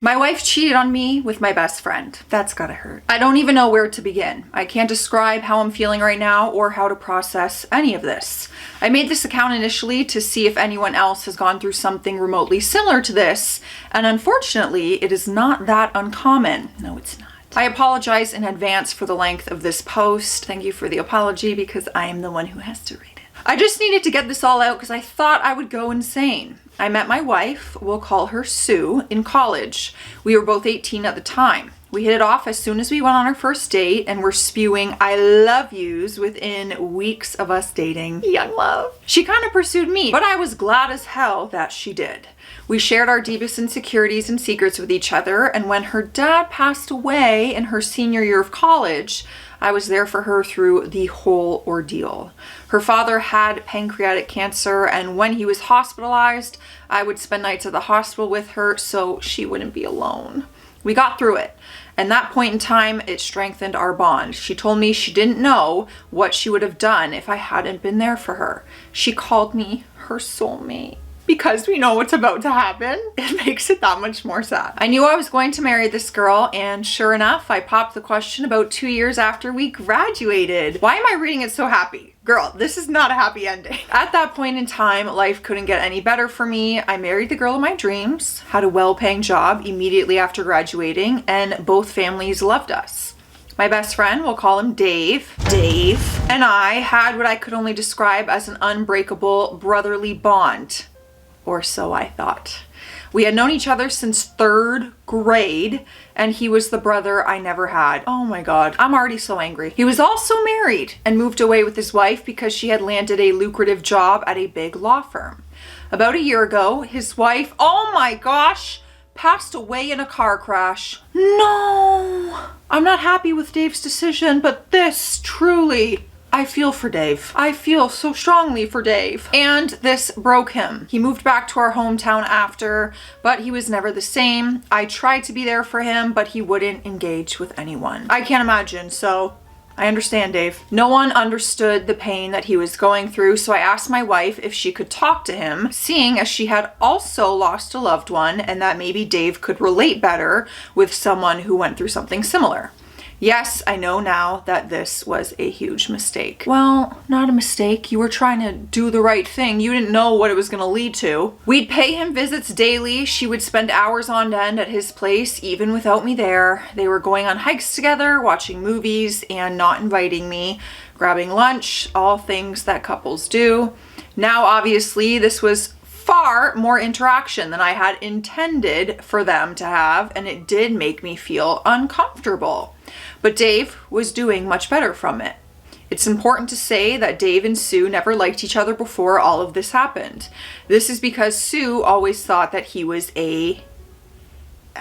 My wife cheated on me with my best friend. That's gotta hurt. I don't even know where to begin. I can't describe how I'm feeling right now or how to process any of this. I made this account initially to see if anyone else has gone through something remotely similar to this, and unfortunately, it is not that uncommon. No, it's not. I apologize in advance for the length of this post. Thank you for the apology because I am the one who has to read it. I just needed to get this all out because I thought I would go insane. I met my wife, we'll call her Sue, in college. We were both 18 at the time. We hit it off as soon as we went on our first date and were spewing I love yous within weeks of us dating. Young love. She kind of pursued me, but I was glad as hell that she did. We shared our deepest insecurities and secrets with each other, and when her dad passed away in her senior year of college, I was there for her through the whole ordeal. Her father had pancreatic cancer, and when he was hospitalized, I would spend nights at the hospital with her so she wouldn't be alone. We got through it, and that point in time, it strengthened our bond. She told me she didn't know what she would have done if I hadn't been there for her. She called me her soulmate. Because we know what's about to happen, it makes it that much more sad. I knew I was going to marry this girl, and sure enough, I popped the question about 2 years after we graduated. Why am I reading it so happy? Girl, this is not a happy ending. At that point in time, life couldn't get any better for me. I married the girl of my dreams, had a well-paying job immediately after graduating, and both families loved us. My best friend, we'll call him Dave, and I had what I could only describe as an unbreakable brotherly bond. Or so I thought. We had known each other since 3rd grade, and he was the brother I never had. Oh my God, I'm already so angry. He was also married and moved away with his wife because she had landed a lucrative job at a big law firm. About a year ago, his wife, oh my gosh, passed away in a car crash. No, I'm not happy with Dave's decision, but this truly, I feel for Dave. I feel so strongly for Dave. And this broke him. He moved back to our hometown after, but he was never the same. I tried to be there for him, but he wouldn't engage with anyone. I can't imagine, so I understand Dave. No one understood the pain that he was going through, so I asked my wife if she could talk to him, seeing as she had also lost a loved one and that maybe Dave could relate better with someone who went through something similar. Yes, I know now that this was a huge mistake. Well, not a mistake. You were trying to do the right thing. You didn't know what it was going to lead to. We'd pay him visits daily. She would spend hours on end at his place, even without me there. They were going on hikes together, watching movies, and not inviting me, grabbing lunch, all things that couples do. Now, obviously, this was far more interaction than I had intended for them to have, and it did make me feel uncomfortable. But Dave was doing much better from it. It's important to say that Dave and Sue never liked each other before all of this happened. This is because Sue always thought that he was I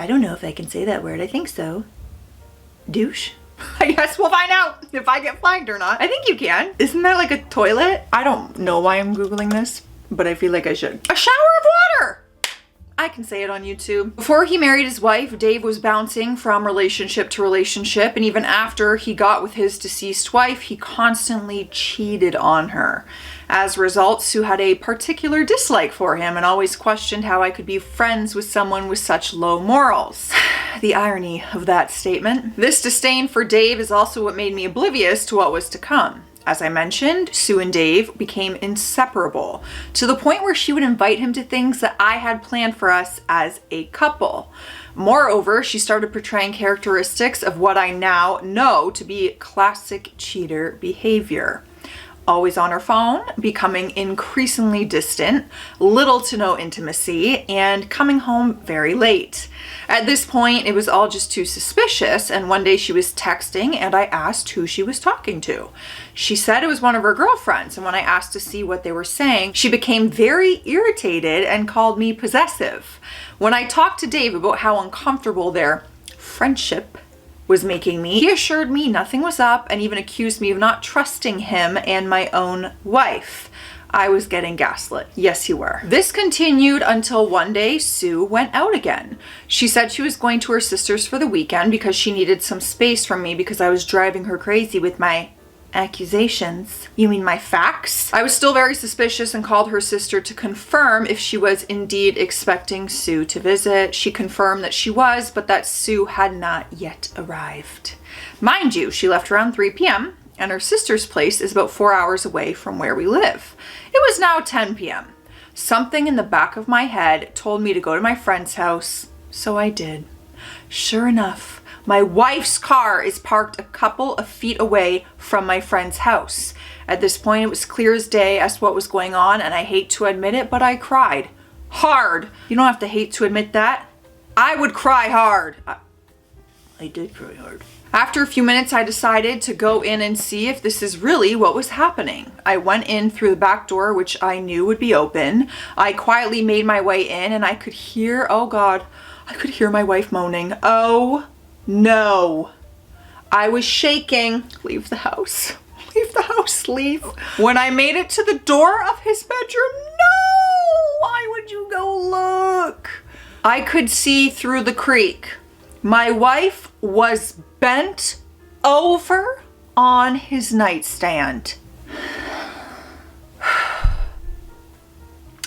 don't know if I can say that word, I think so, douche? I guess we'll find out if I get flagged or not. I think you can. Isn't that like a toilet? I don't know why I'm Googling this, but I feel like I should. A shower of water! I can say it on YouTube. Before he married his wife, Dave was bouncing from relationship to relationship, and even after he got with his deceased wife, he constantly cheated on her. As a result, Sue had a particular dislike for him and always questioned how I could be friends with someone with such low morals. The irony of that statement. This disdain for Dave is also what made me oblivious to what was to come. As I mentioned, Sue and Dave became inseparable, to the point where she would invite him to things that I had planned for us as a couple. Moreover, she started portraying characteristics of what I now know to be classic cheater behavior. Always on her phone, becoming increasingly distant, little to no intimacy, and coming home very late. At this point, it was all just too suspicious, and one day she was texting and I asked who she was talking to. She said it was one of her girlfriends, and when I asked to see what they were saying, she became very irritated and called me possessive. When I talked to Dave about how uncomfortable their friendship was making me, he assured me nothing was up and even accused me of not trusting him and my own wife. I was getting gaslit. Yes, you were. This continued until one day Sue went out again. She said she was going to her sister's for the weekend because she needed some space from me because I was driving her crazy with my Accusations? You mean my facts? I was still very suspicious and called her sister to confirm if she was indeed expecting Sue to visit. She confirmed that she was, but that Sue had not yet arrived. Mind you, she left around 3 p.m. and her sister's place is about 4 hours away from where we live. It was now 10 p.m. Something in the back of my head told me to go to my friend's house, so I did. Sure enough, my wife's car is parked a couple of feet away from my friend's house. At this point, it was clear as day as to what was going on, and I hate to admit it, but I cried. Hard. You don't have to hate to admit that. I would cry hard. I did cry hard. After a few minutes, I decided to go in and see if this is really what was happening. I went in through the back door, which I knew would be open. I quietly made my way in, and I could hear, oh God, I could hear my wife moaning. Oh no. I was shaking. Leave the house. Leave the house. Leave. When I made it to the door of his bedroom, no! Why would you go look? I could see through the creek. My wife was bent over on his nightstand.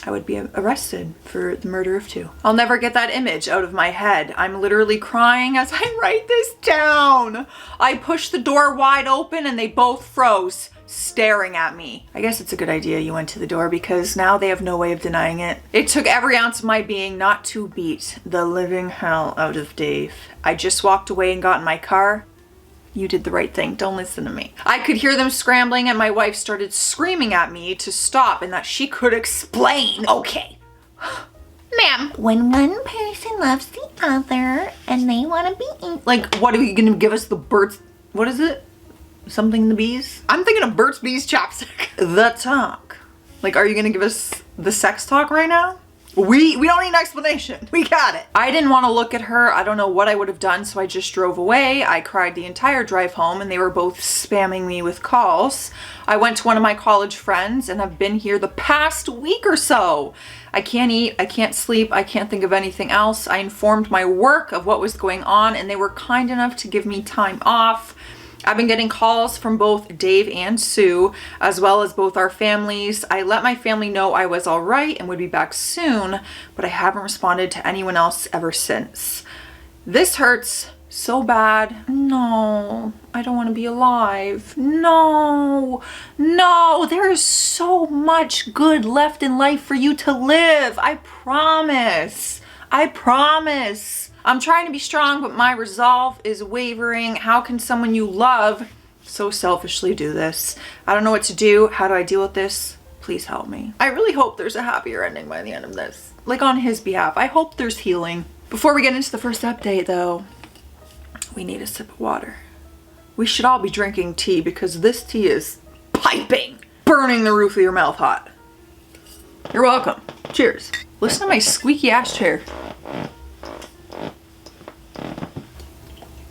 I would be arrested for the murder of 2. I'll never get that image out of my head. I'm literally crying as I write this down. I pushed the door wide open and they both froze, staring at me. I guess it's a good idea you went to the door because now they have no way of denying it. It took every ounce of my being not to beat the living hell out of Dave. I just walked away and got in my car. You did the right thing. Don't listen to me. I could hear them scrambling and my wife started screaming at me to stop and that she could explain. Okay. Ma'am. When one person loves the other and they want to be... Like, what are you going to give us the Burt's... What is it? Something in the bees? I'm thinking of Burt's Bees chapstick. The talk. Like, are you going to give us the sex talk right now? We don't need an explanation. We got it. I didn't want to look at her. I don't know what I would have done, so I just drove away. I cried the entire drive home, and they were both spamming me with calls. I went to one of my college friends, and have been here the past week or so. I can't eat, I can't sleep, I can't think of anything else. I informed my work of what was going on, and they were kind enough to give me time off. I've been getting calls from both Dave and Sue, as well as both our families. I let my family know I was all right and would be back soon, but I haven't responded to anyone else ever since. This hurts so bad. No, I don't want to be alive. No, there is so much good left in life for you to live. I promise. I'm trying to be strong, but my resolve is wavering. How can someone you love so selfishly do this? I don't know what to do. How do I deal with this? Please help me. I really hope there's a happier ending by the end of this. Like, on his behalf. I hope there's healing. Before we get into the first update, though, we need a sip of water. We should all be drinking tea because this tea is piping, burning the roof of your mouth hot. You're welcome. Cheers. Listen to my squeaky ass chair.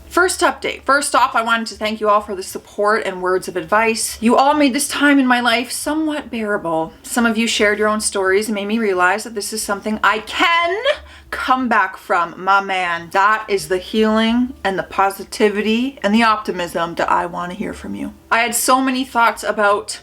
First update. First off, I wanted to thank you all for the support and words of advice. You all made this time in my life somewhat bearable. Some of you shared your own stories and made me realize that this is something I can come back from, my man. That is the healing and the positivity and the optimism that I want to hear from you. I had so many thoughts about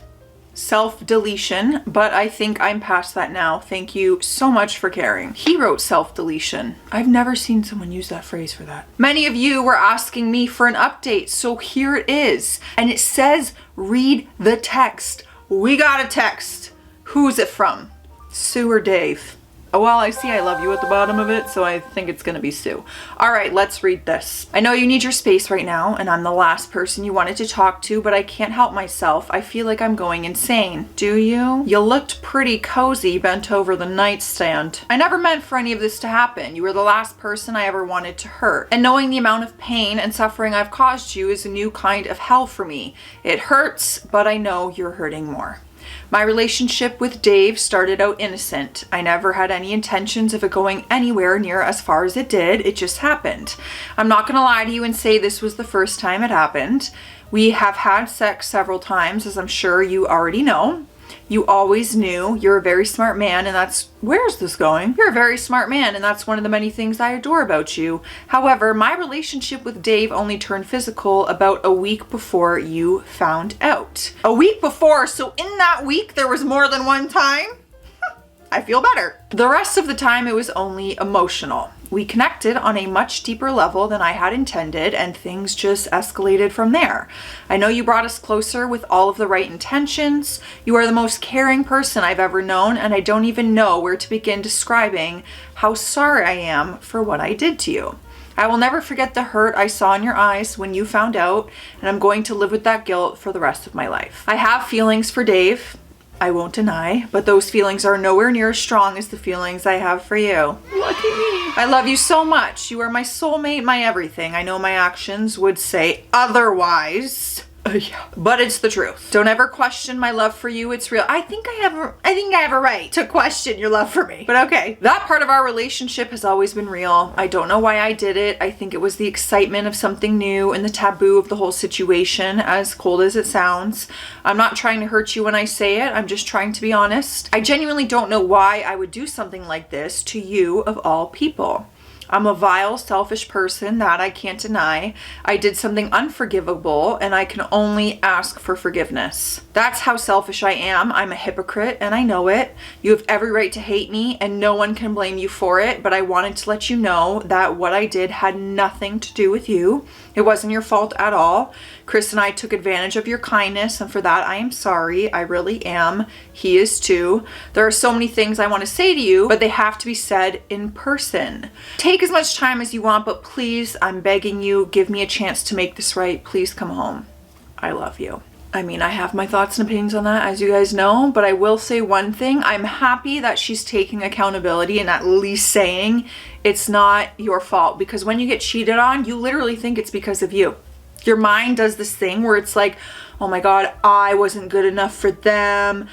self-deletion, but I think I'm past that now. Thank you so much for caring. He wrote self-deletion. I've never seen someone use that phrase for that. Many of you were asking me for an update, so here it is. And it says, read the text. We got a text. Who's it from? Sue or Dave? Oh, well, I see I love you at the bottom of it, so I think it's gonna be Sue. All right, let's read this. I know you need your space right now, and I'm the last person you wanted to talk to, but I can't help myself. I feel like I'm going insane. Do you? You looked pretty cozy bent over the nightstand. I never meant for any of this to happen. You were the last person I ever wanted to hurt. And knowing the amount of pain and suffering I've caused you is a new kind of hell for me. It hurts, but I know you're hurting more. My relationship with Dave started out innocent. I never had any intentions of it going anywhere near as far as it did. It just happened. I'm not gonna lie to you and say this was the first time it happened. We have had sex several times, as I'm sure you already know. You always knew you're a very smart man, and that's, where's this going? You're a very smart man, and that's one of the many things I adore about you. However, my relationship with Dave only turned physical about a week before you found out. A week before, so in that week there was more than one time? I feel better. The rest of the time it was only emotional. We connected on a much deeper level than I had intended, and things just escalated from there. I know you brought us closer with all of the right intentions. You are the most caring person I've ever known, and I don't even know where to begin describing how sorry I am for what I did to you. I will never forget the hurt I saw in your eyes when you found out, and I'm going to live with that guilt for the rest of my life. I have feelings for Dave, I won't deny, but those feelings are nowhere near as strong as the feelings I have for you. Lucky me. I love you so much. You are my soulmate, my everything. I know my actions would say otherwise. Yeah. But it's the truth. Don't ever question my love for you. It's real. I think I have a right to question your love for me. But okay. That part of our relationship has always been real. I don't know why I did it. I think it was the excitement of something new and the taboo of the whole situation, as cold as it sounds. I'm not trying to hurt you when I say it. I'm just trying to be honest. I genuinely don't know why I would do something like this to you of all people. I'm a vile, selfish person, that I can't deny. I did something unforgivable, and I can only ask for forgiveness. That's how selfish I am. I'm a hypocrite, and I know it. You have every right to hate me, and no one can blame you for it, but I wanted to let you know that what I did had nothing to do with you. It wasn't your fault at all. Chris and I took advantage of your kindness, and for that I am sorry. I really am. He is too. There are so many things I want to say to you, but they have to be said in person. Take as much time as you want, but please, I'm begging you, give me a chance to make this right. Please come home. I love you. I mean, I have my thoughts and opinions on that, as you guys know, but I will say one thing. I'm happy that she's taking accountability and at least saying it's not your fault, because when you get cheated on, you literally think it's because of you. Your mind does this thing where it's like, oh my God, I wasn't good enough for them,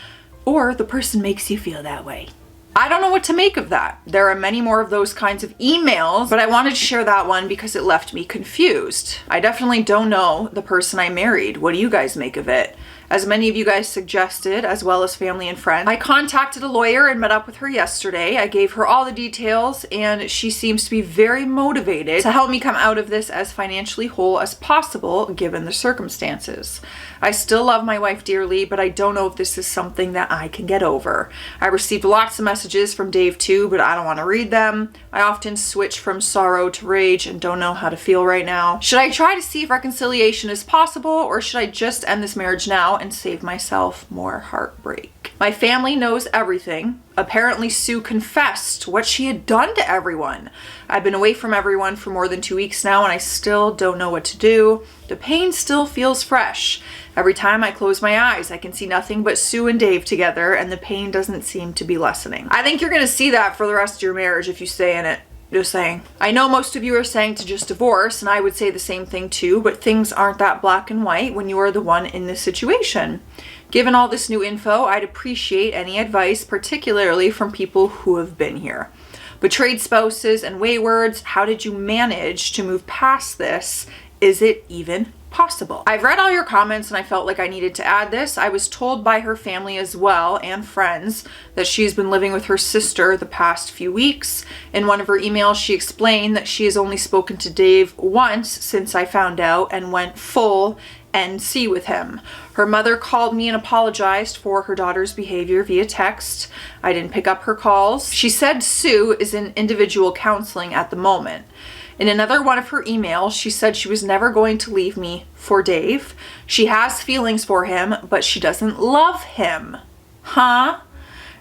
or the person makes you feel that way. I don't know what to make of that. There are many more of those kinds of emails, but I wanted to share that one because it left me confused. I definitely don't know the person I married. What do you guys make of it? As many of you guys suggested, as well as family and friends, I contacted a lawyer and met up with her yesterday. I gave her all the details, and she seems to be very motivated to help me come out of this as financially whole as possible, given the circumstances. I still love my wife dearly, but I don't know if this is something that I can get over. I received lots of messages from Dave too, but I don't want to read them. I often switch from sorrow to rage and don't know how to feel right now. Should I try to see if reconciliation is possible, or should I just end this marriage now and save myself more heartbreak? My family knows everything. Apparently Sue confessed what she had done to everyone. I've been away from everyone for more than 2 weeks now, and I still don't know what to do. The pain still feels fresh. Every time I close my eyes, I can see nothing but Sue and Dave together, and the pain doesn't seem to be lessening. I think you're gonna see that for the rest of your marriage if you stay in it. Just saying. I know most of you are saying to just divorce, and I would say the same thing too, but things aren't that black and white when you are the one in this situation. Given all this new info, I'd appreciate any advice, particularly from people who have been here. Betrayed spouses and waywards, how did you manage to move past this? Is it even possible? I've read all your comments and I felt like I needed to add this. I was told by her family as well, and friends, that she's been living with her sister the past few weeks. In one of her emails, she explained that she has only spoken to Dave once since I found out and went full NC with him. Her mother called me and apologized for her daughter's behavior via text. I didn't pick up her calls. She said Sue is in individual counseling at the moment. In another one of her emails, she said she was never going to leave me for Dave. She has feelings for him, but she doesn't love him. Huh?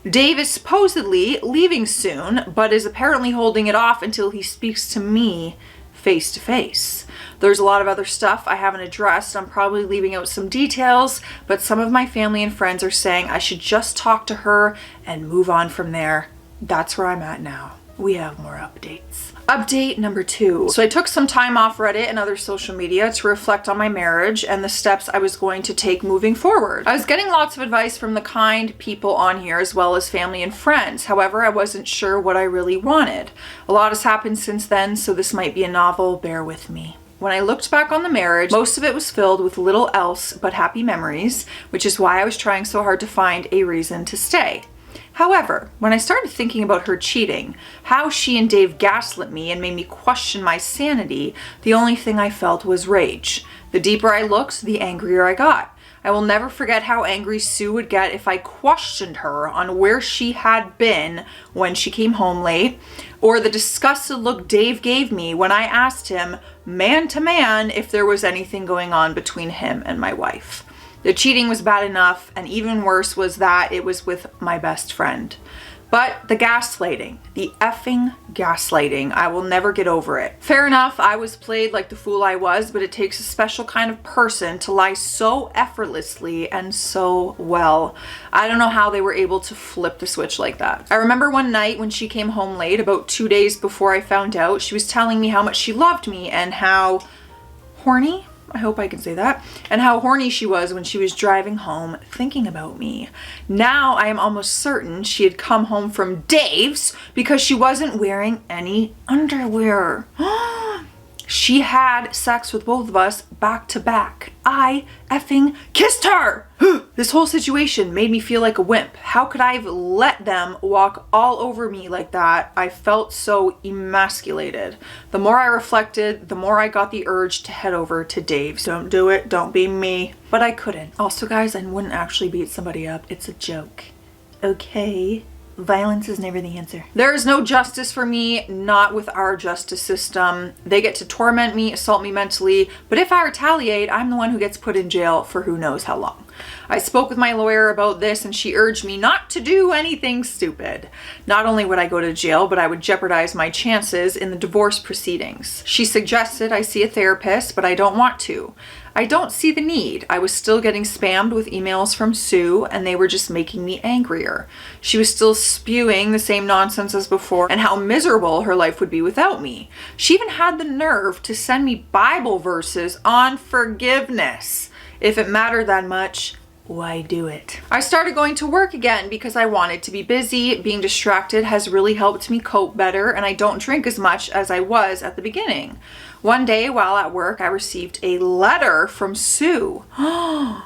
Dave is supposedly leaving soon, but is apparently holding it off until he speaks to me face to face. There's a lot of other stuff I haven't addressed. I'm probably leaving out some details, but some of my family and friends are saying I should just talk to her and move on from there. That's where I'm at now. We have more updates. Update number 2. So I took some time off Reddit and other social media to reflect on my marriage and the steps I was going to take moving forward. I was getting lots of advice from the kind people on here, as well as family and friends. However, I wasn't sure what I really wanted. A lot has happened since then, so this might be a novel. Bear with me. When I looked back on the marriage, most of it was filled with little else but happy memories, which is why I was trying so hard to find a reason to stay. However, when I started thinking about her cheating, how she and Dave gaslit me and made me question my sanity, the only thing I felt was rage. The deeper I looked, the angrier I got. I will never forget how angry Sue would get if I questioned her on where she had been when she came home late, or the disgusted look Dave gave me when I asked him, man to man, if there was anything going on between him and my wife. The cheating was bad enough, and even worse was that it was with my best friend. But the gaslighting, the effing gaslighting, I will never get over it. Fair enough, I was played like the fool I was, but it takes a special kind of person to lie so effortlessly and so well. I don't know how they were able to flip the switch like that. I remember one night when she came home late, about 2 days before I found out, she was telling me how much she loved me and how horny, I hope I can say that, and how horny she was when she was driving home thinking about me. Now I am almost certain she had come home from Dave's because she wasn't wearing any underwear. She had sex with both of us back to back. I effing kissed her. This whole situation made me feel like a wimp. How could I have let them walk all over me like that? I felt so emasculated. The more I reflected, the more I got the urge to head over to Dave's. Don't do it. Don't be me. But I couldn't. Also, guys, I wouldn't actually beat somebody up. It's a joke. Okay? Violence is never the answer. There is no justice for me, not with our justice system. They get to torment me, assault me mentally, but if I retaliate, I'm the one who gets put in jail for who knows how long. I spoke with my lawyer about this and she urged me not to do anything stupid. Not only would I go to jail, but I would jeopardize my chances in the divorce proceedings. She suggested I see a therapist, but I don't want to. I don't see the need. I was still getting spammed with emails from Sue and they were just making me angrier. She was still spewing the same nonsense as before and how miserable her life would be without me. She even had the nerve to send me Bible verses on forgiveness. If it mattered that much, why do it? I started going to work again because I wanted to be busy. Being distracted has really helped me cope better and I don't drink as much as I was at the beginning. One day while at work, I received a letter from Sue. I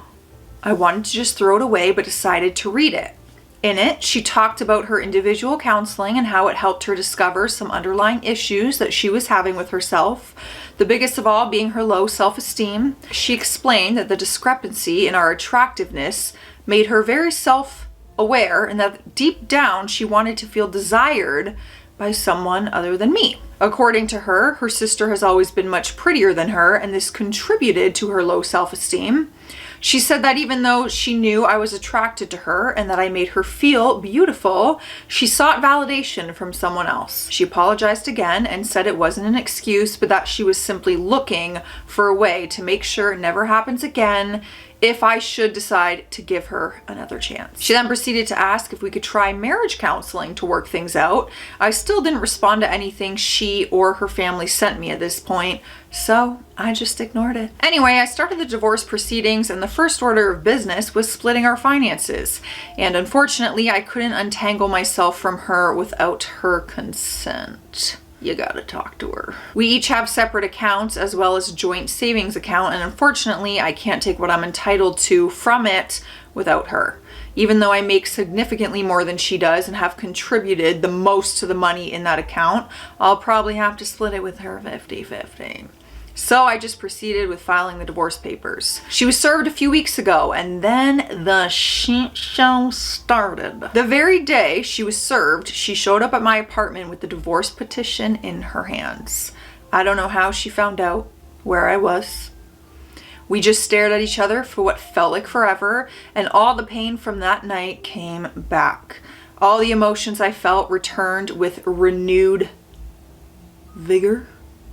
wanted to just throw it away, but decided to read it. In it, she talked about her individual counseling and how it helped her discover some underlying issues that she was having with herself, the biggest of all being her low self-esteem. She explained that the discrepancy in our attractiveness made her very self-aware and that deep down she wanted to feel desired by someone other than me. According to her, her sister has always been much prettier than her, and this contributed to her low self-esteem. She said that even though she knew I was attracted to her and that I made her feel beautiful, she sought validation from someone else. She apologized again and said it wasn't an excuse, but that she was simply looking for a way to make sure it never happens again if I should decide to give her another chance. She then proceeded to ask if we could try marriage counseling to work things out. I still didn't respond to anything she or her family sent me at this point, so I just ignored it. Anyway, I started the divorce proceedings and the first order of business was splitting our finances. And unfortunately, I couldn't untangle myself from her without her consent. You gotta talk to her. We each have separate accounts as well as a joint savings account, and unfortunately I can't take what I'm entitled to from it without her. Even though I make significantly more than she does and have contributed the most to the money in that account, I'll probably have to split it with her 50-50. So I just proceeded with filing the divorce papers. She was served a few weeks ago and then the shit show started. The very day she was served, she showed up at my apartment with the divorce petition in her hands. I don't know how she found out where I was. We just stared at each other for what felt like forever, and all the pain from that night came back. All the emotions I felt returned with renewed vigor.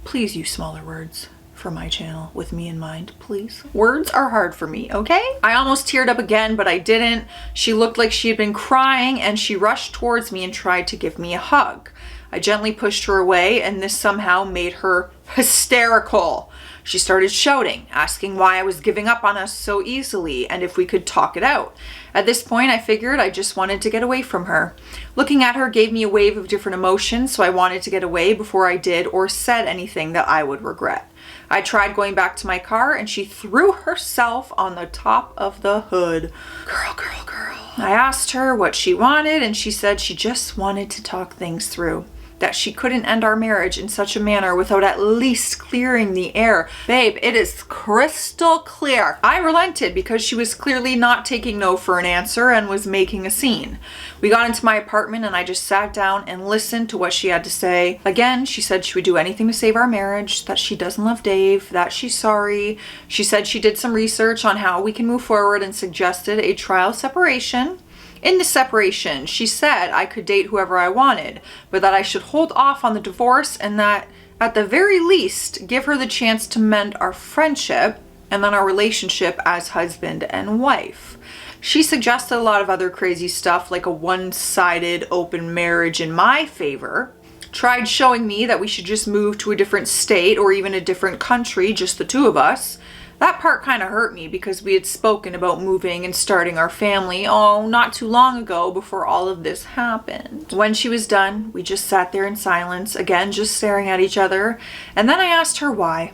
Please use smaller words for my channel with me in mind, please. Words are hard for me, okay? I almost teared up again, but I didn't. She looked like she had been crying and she rushed towards me and tried to give me a hug. I gently pushed her away, and this somehow made her hysterical. She started shouting, asking why I was giving up on us so easily and if we could talk it out. At this point, I figured I just wanted to get away from her. Looking at her gave me a wave of different emotions, so I wanted to get away before I did or said anything that I would regret. I tried going back to my car, and she threw herself on the top of the hood. Girl. I asked her what she wanted, and she said she just wanted to talk things through. That she couldn't end our marriage in such a manner without at least clearing the air. Babe, it is crystal clear. I relented because she was clearly not taking no for an answer and was making a scene. We got into my apartment and I just sat down and listened to what she had to say. Again, she said she would do anything to save our marriage, that she doesn't love Dave, that she's sorry. She said she did some research on how we can move forward and suggested a trial separation. In the separation, she said I could date whoever I wanted, but that I should hold off on the divorce and that, at the very least, give her the chance to mend our friendship and then our relationship as husband and wife. She suggested a lot of other crazy stuff like a one-sided open marriage in my favor. Tried showing me that we should just move to a different state or even a different country, just the two of us. That part kind of hurt me because we had spoken about moving and starting our family, not too long ago before all of this happened. When she was done, we just sat there in silence, again just staring at each other, and then I asked her why.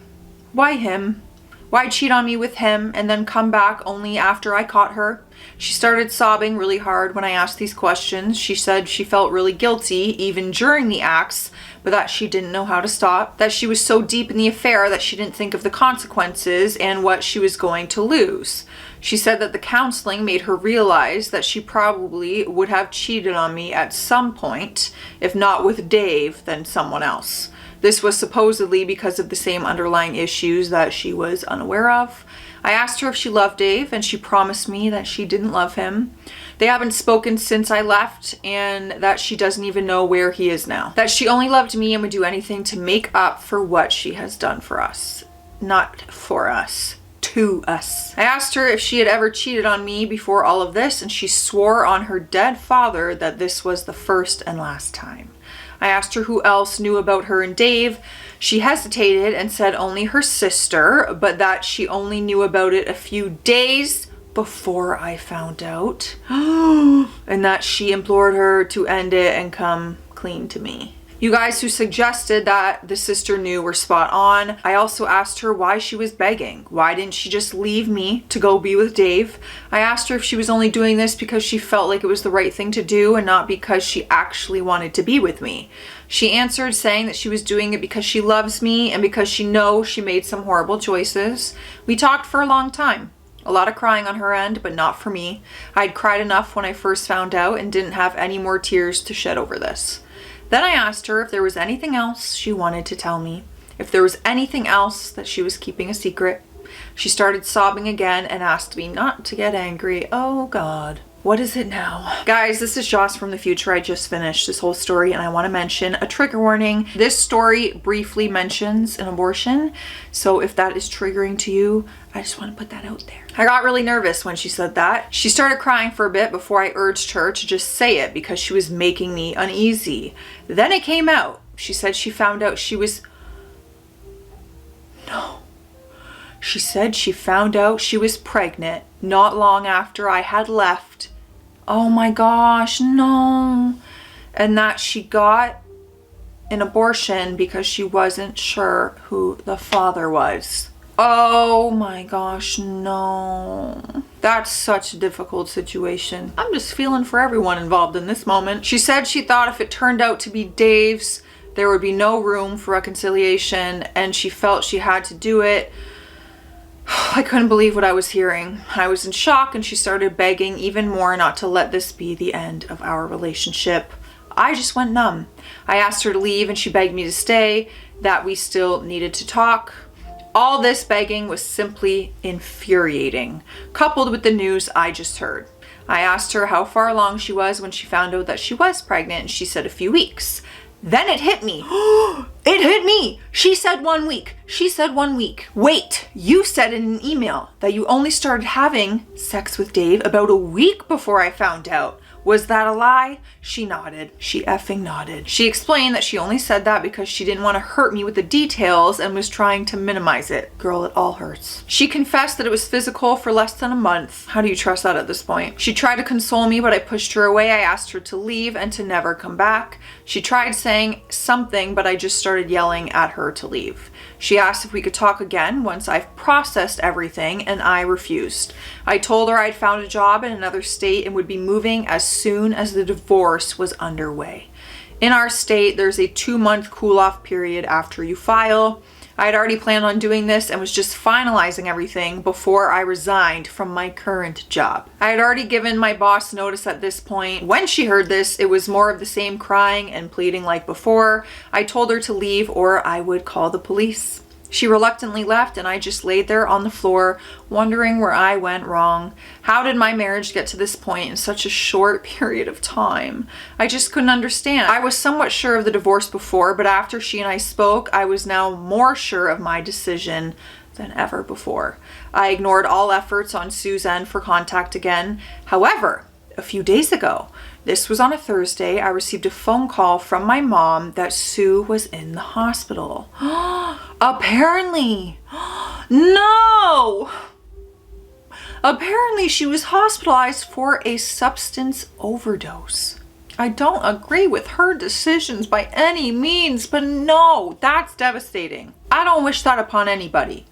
Why him? Why cheat on me with him and then come back only after I caught her? She started sobbing really hard when I asked these questions. She said she felt really guilty even during the acts, but that she didn't know how to stop, that she was so deep in the affair that she didn't think of the consequences and what she was going to lose. She said that the counseling made her realize that she probably would have cheated on me at some point, if not with Dave, then someone else. This was supposedly because of the same underlying issues that she was unaware of. I asked her if she loved Dave, and she promised me that she didn't love him. They haven't spoken since I left, and that she doesn't even know where he is now. That she only loved me and would do anything to make up for what she has done for us. Not for us. To us. I asked her if she had ever cheated on me before all of this, and she swore on her dead father that this was the first and last time. I asked her who else knew about her and Dave. She hesitated and said only her sister, but that she only knew about it a few days before I found out. And that she implored her to end it and come clean to me. You guys who suggested that the sister knew were spot on. I also asked her why she was begging. Why didn't she just leave me to go be with Dave? I asked her if she was only doing this because she felt like it was the right thing to do and not because she actually wanted to be with me. She answered saying that she was doing it because she loves me and because she knows she made some horrible choices. We talked for a long time. A lot of crying on her end, but not for me. I'd cried enough when I first found out and didn't have any more tears to shed over this. Then I asked her if there was anything else she wanted to tell me, if there was anything else that she was keeping a secret. She started sobbing again and asked me not to get angry. Oh God. What is it now? Guys, this is Joss from the future. I just finished this whole story and I want to mention a trigger warning. This story briefly mentions an abortion. So if that is triggering to you, I just want to put that out there. I got really nervous when she said that. She started crying for a bit before I urged her to just say it because she was making me uneasy. Then it came out. She said she found out she was... No. She said she found out she was pregnant not long after I had left. Oh my gosh, no. And that she got an abortion because she wasn't sure who the father was. Oh my gosh, no. That's such a difficult situation. I'm just feeling for everyone involved in this moment. She said she thought if it turned out to be Dave's, there would be no room for reconciliation, and she felt she had to do it. I couldn't believe what I was hearing. I was in shock, and she started begging even more not to let this be the end of our relationship. I just went numb. I asked her to leave and she begged me to stay, that we still needed to talk. All this begging was simply infuriating, coupled with the news I just heard. I asked her how far along she was when she found out that she was pregnant, and she said a few weeks. Then it hit me. It hit me. She said 1 week. She said 1 week. Wait, you said in an email that you only started having sex with Dave about a week before I found out. Was that a lie? She nodded. She effing nodded. She explained that she only said that because she didn't want to hurt me with the details and was trying to minimize it. Girl, it all hurts. She confessed that it was physical for less than a month. How do you trust that at this point? She tried to console me, but I pushed her away. I asked her to leave and to never come back. She tried saying something, but I just started yelling at her to leave. She asked if we could talk again once I've processed everything, and I refused. I told her I'd found a job in another state and would be moving as soon as the divorce was underway. In our state, there's a 2-month cool-off period after you file. I had already planned on doing this and was just finalizing everything before I resigned from my current job. I had already given my boss notice at this point. When she heard this, it was more of the same crying and pleading like before. I told her to leave or I would call the police. She reluctantly left and I just laid there on the floor wondering where I went wrong. How did my marriage get to this point in such a short period of time? I just couldn't understand. I was somewhat sure of the divorce before, but after she and I spoke, I was now more sure of my decision than ever before. I ignored all efforts on Sue's end for contact again. However, a few days ago, this was on a Thursday, I received a phone call from my mom that Sue was in the hospital. Apparently. No! Apparently she was hospitalized for a substance overdose. I don't agree with her decisions by any means, but no, that's devastating. I don't wish that upon anybody.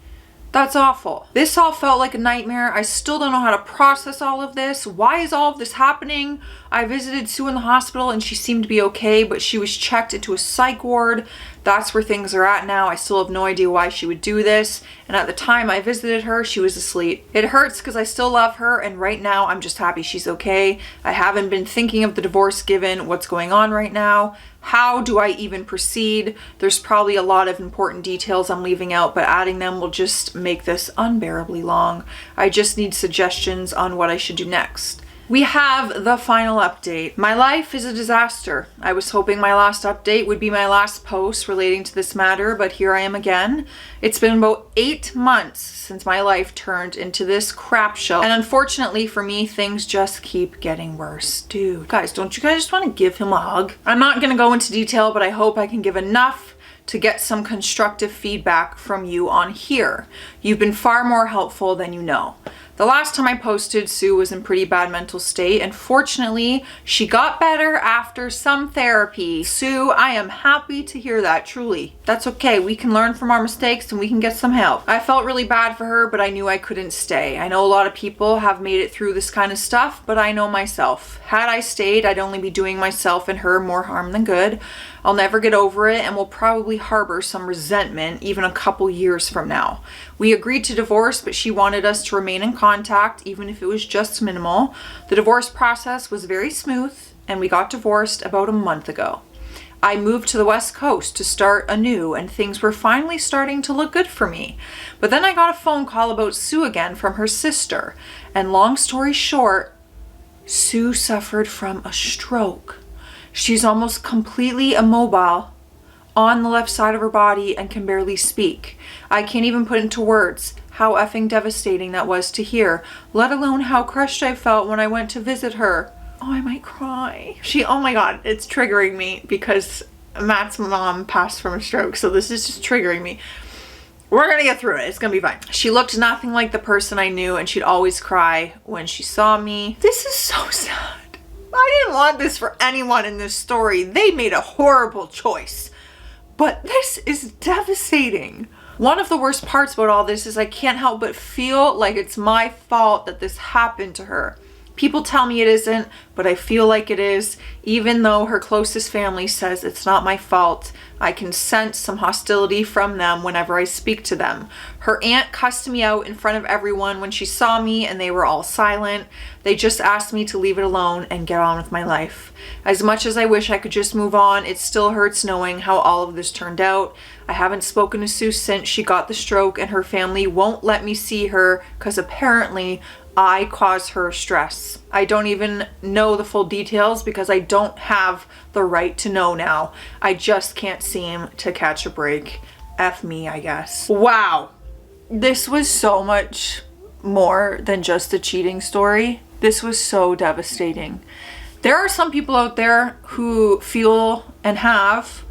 That's awful. This all felt like a nightmare. I still don't know how to process all of this. Why is all of this happening? I visited Sue in the hospital and she seemed to be okay, but she was checked into a psych ward. That's where things are at now. I still have no idea why she would do this. And at the time I visited her, she was asleep. It hurts because I still love her, and right now I'm just happy she's okay. I haven't been thinking of the divorce given what's going on right now. How do I even proceed? There's probably a lot of important details I'm leaving out, but adding them will just make this unbearably long. I just need suggestions on what I should do next. We have the final update. My life is a disaster. I was hoping my last update would be my last post relating to this matter, but here I am again. It's been about 8 months since my life turned into this crap show. And unfortunately for me, things just keep getting worse. Dude, guys, don't you guys just want to give him a hug? I'm not going to go into detail, but I hope I can give enough to get some constructive feedback from you on here. You've been far more helpful than you know. The last time I posted, Sue was in pretty bad mental state, and fortunately, she got better after some therapy. Sue, I am happy to hear that, truly. That's okay, we can learn from our mistakes and we can get some help. I felt really bad for her, but I knew I couldn't stay. I know a lot of people have made it through this kind of stuff, but I know myself. Had I stayed, I'd only be doing myself and her more harm than good. I'll never get over it and will probably harbor some resentment even a couple years from now. We agreed to divorce, but she wanted us to remain in contact, even if it was just minimal. The divorce process was very smooth, and we got divorced about a month ago. I moved to the West Coast to start anew, and things were finally starting to look good for me. But then I got a phone call about Sue again from her sister, and long story short, Sue suffered from a stroke. She's almost completely immobile on the left side of her body and can barely speak. I can't even put into words how effing devastating that was to hear, let alone how crushed I felt when I went to visit her. Oh, I might cry. Oh my God, it's triggering me because Matt's mom passed from a stroke, so this is just triggering me. We're gonna get through it. It's gonna be fine. She looked nothing like the person I knew, and she'd always cry when she saw me. This is so sad. I didn't want this for anyone in this story. They made a horrible choice. But this is devastating. One of the worst parts about all this is I can't help but feel like it's my fault that this happened to her. People tell me it isn't, but I feel like it is. Even though her closest family says it's not my fault, I can sense some hostility from them whenever I speak to them. Her aunt cussed me out in front of everyone when she saw me, and they were all silent. They just asked me to leave it alone and get on with my life. As much as I wish I could just move on, it still hurts knowing how all of this turned out. I haven't spoken to Sue since she got the stroke, and her family won't let me see her because apparently I cause her stress. I don't even know the full details because I don't have the right to know now. I just can't seem to catch a break. F me, I guess. Wow. This was so much more than just a cheating story. This was so devastating. There are some people out there who feel and have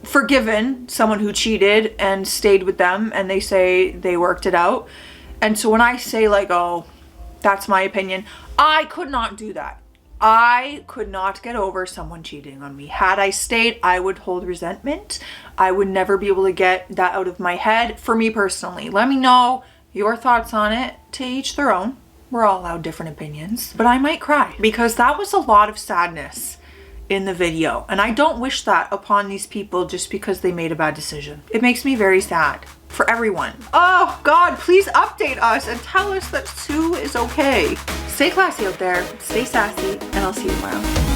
forgiven someone who cheated and stayed with them, and they say they worked it out. And so when I say like, oh, that's my opinion, I could not do that. I could not get over someone cheating on me. Had I stayed, I would hold resentment. I would never be able to get that out of my head. For me personally, let me know your thoughts on it. To each their own. We're all allowed different opinions. But I might cry because that was a lot of sadness in the video. And I don't wish that upon these people just because they made a bad decision. It makes me very sad for everyone. Oh God, please update us and tell us that Sue is okay. Stay classy out there, stay sassy, and I'll see you tomorrow.